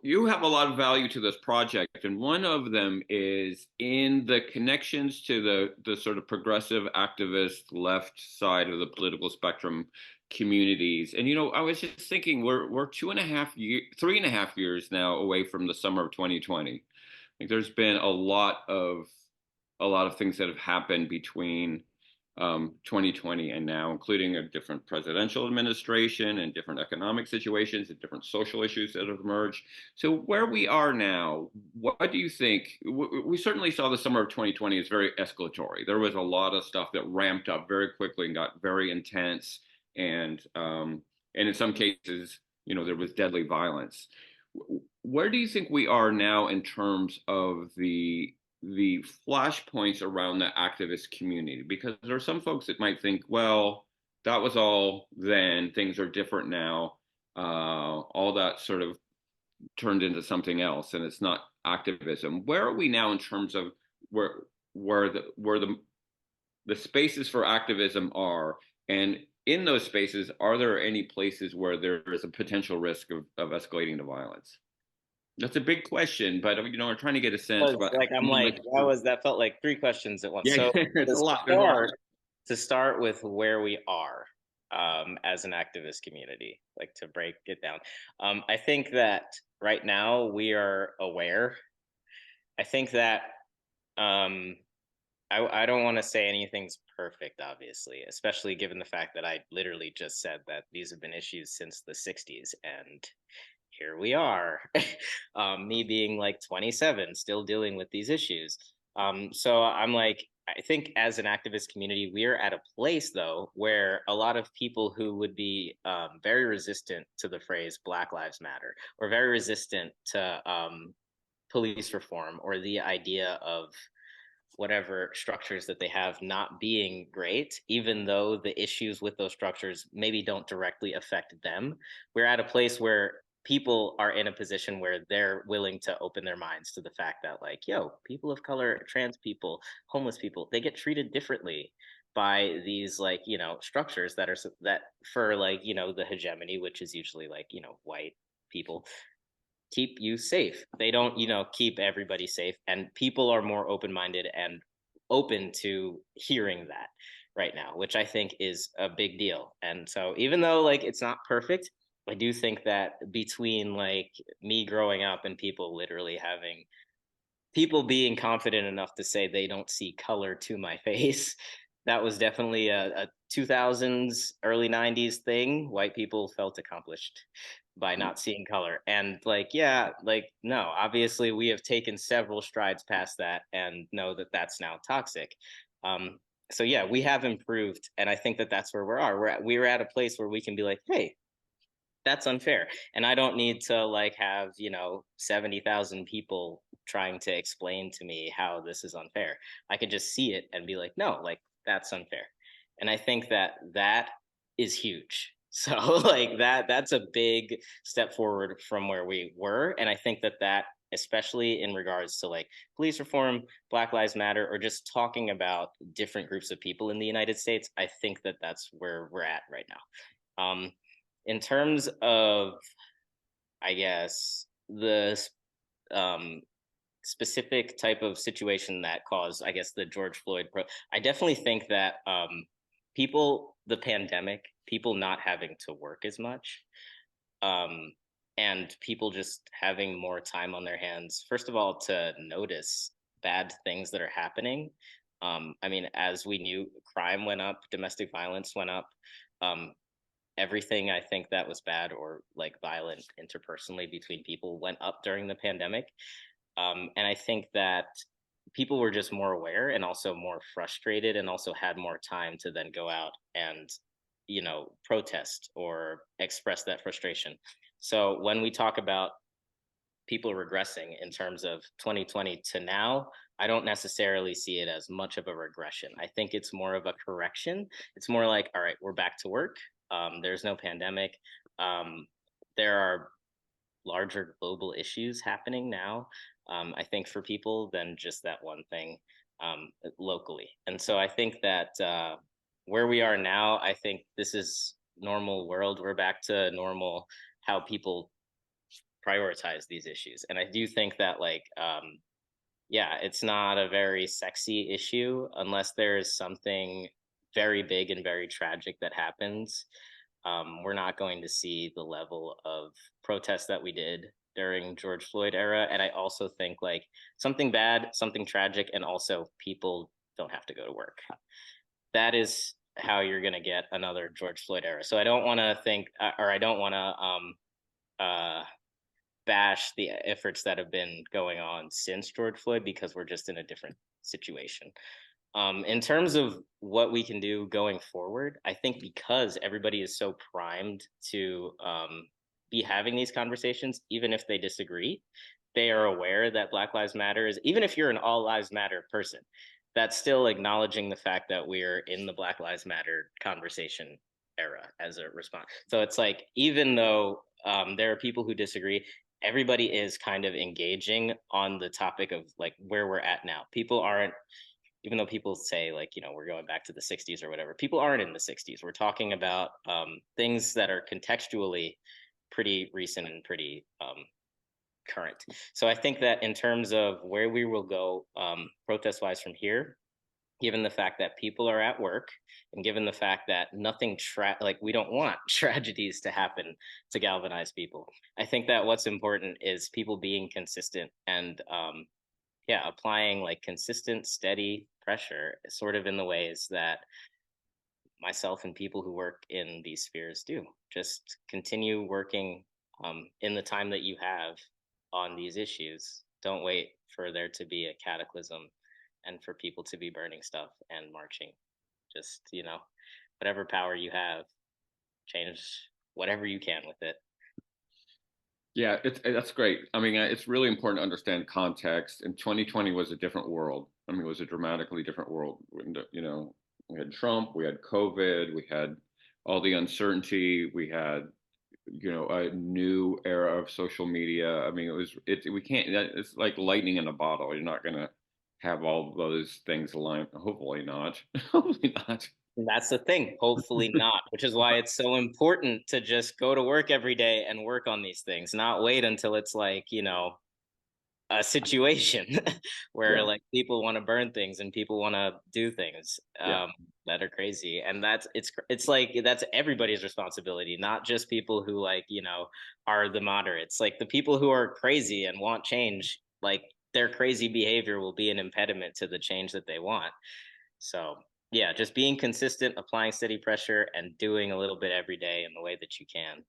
You have a lot of value to this project, and one of them is in the connections to the sort of progressive activist left side of the political spectrum communities. And I was just thinking we're 2.5 years, 3.5 years now away from the summer of 2020. Like there's been a lot of things that have happened between 2020 and now, including a different presidential administration and different economic situations and different social issues that have emerged. So where we are now, what do you think? We certainly saw the summer of 2020 as very escalatory. There was a lot of stuff that ramped up very quickly and got very intense, and in some cases, there was deadly violence. Where do you think we are now in terms of the flashpoints around the activist community? Because there are some folks that might think, well, that was all then, things are different now. All that sort of turned into something else, and it's not activism. Where are we now in terms of where the spaces for activism are, and in those spaces, are there any places where there is a potential risk of escalating to violence? That's a big question, but I'm trying to get a sense. Was But like I'm like that felt like three questions at once. yeah, So it's to a lot. There's a lot. start with where we are as an activist community, like to break it down. I think that right now we are aware. I think that um, I don't want to say anything's perfect, obviously, especially given the fact that I literally just said that these have been issues since the 60s, and here we are. Me being like 27, still dealing with these issues. So I'm like, I think as an activist community, we're at a place though where a lot of people who would be very resistant to the phrase Black Lives Matter, or very resistant to police reform, or the idea of whatever structures that they have not being great, even though the issues with those structures maybe don't directly affect them. We're at a place where people are in a position where they're willing to open their minds to the fact that, like, yo, people of color, trans people, homeless people, they get treated differently by these, like, structures that are that for, like, the hegemony, which is usually like, white people, keep you safe. They don't, keep everybody safe. And people are more open minded and open to hearing that right now, which I think is a big deal. And so, even though like it's not perfect, I do think that between like me growing up and people being confident enough to say they don't see color to my face, that was definitely a 2000s, early 90s thing. White people felt accomplished by not seeing color. And like, yeah, like, no, obviously we have taken several strides past that and know that that's now toxic. Um, so yeah, we have improved. And I think that that's where we're at a place where we can be like, hey, that's unfair. And I don't need to like have, 70,000 people trying to explain to me how this is unfair. I could just see it and be like, no, like that's unfair. And I think that that is huge. So like that's a big step forward from where we were. And I think that especially in regards to like police reform, Black Lives Matter, or just talking about different groups of people in the United States, I think that that's where we're at right now. In terms of, I guess, the um, specific type of situation that caused, I guess, the George Floyd I definitely think that the pandemic, people not having to work as much, um, and people just having more time on their hands, first of all, to notice bad things that are happening. I mean, as we knew, crime went up, domestic violence went up. Um, Everything I think that was bad or like violent interpersonally between people went up during the pandemic. And I think that people were just more aware and also more frustrated, and also had more time to then go out and, protest or express that frustration. So when we talk about people regressing in terms of 2020 to now, I don't necessarily see it as much of a regression. I think it's more of a correction. It's more like, all right, we're back to work. There's no pandemic. There are larger global issues happening now, I think, for people than just that one thing locally. And so I think that where we are now, I think this is normal world. We're back to normal, how people prioritize these issues. And I do think that like yeah, it's not a very sexy issue unless there is something very big and very tragic that happens. We're not going to see the level of protest that we did during George Floyd era. And I also think like something bad, something tragic, and also people don't have to go to work. That is how you're going to get another George Floyd era. So I don't want to think, or I don't want to bash the efforts that have been going on since George Floyd because we're just in a different situation. In terms of what we can do going forward, I think because everybody is so primed to be having these conversations, even if they disagree, they are aware that Black Lives Matter is, even if you're an All Lives Matter person, that's still acknowledging the fact that we're in the Black Lives Matter conversation era as a response. So it's like, even though there are people who disagree, everybody is kind of engaging on the topic of like where we're at now. People aren't, even though people say like, you know, we're going back to the 60s or whatever, people aren't in the 60s. We're talking about things that are contextually pretty recent and pretty current. So I think that in terms of where we will go protest wise from here, given the fact that people are at work and given the fact that nothing like we don't want tragedies to happen to galvanize people, I think that what's important is people being consistent and yeah, applying like consistent, steady pressure, sort of in the ways that myself and people who work in these spheres do. Just continue working in the time that you have on these issues. Don't wait for there to be a cataclysm and for people to be burning stuff and marching. Just, you know, whatever power you have, change whatever you can with it. Yeah, that's great. I mean, it's really important to understand context. And 2020 was a different world. I mean, it was a dramatically different world. You know, we had Trump, we had COVID, we had all the uncertainty, we had, you know, a new era of social media. I mean, we can't, it's like lightning in a bottle. You're not going to have all those things aligned. Hopefully not. Hopefully not. And that's the thing. Hopefully not, which is why it's so important to just go to work every day and work on these things, not wait until it's like, you know, a situation where Yeah. like people want to burn things and people want to do things Yeah. that are crazy. And that's it's like that's everybody's responsibility, not just people who like, you know, are the moderates. Like the people who are crazy and want change, like their crazy behavior will be an impediment to the change that they want. So yeah, just being consistent, applying steady pressure, and doing a little bit every day in the way that you can.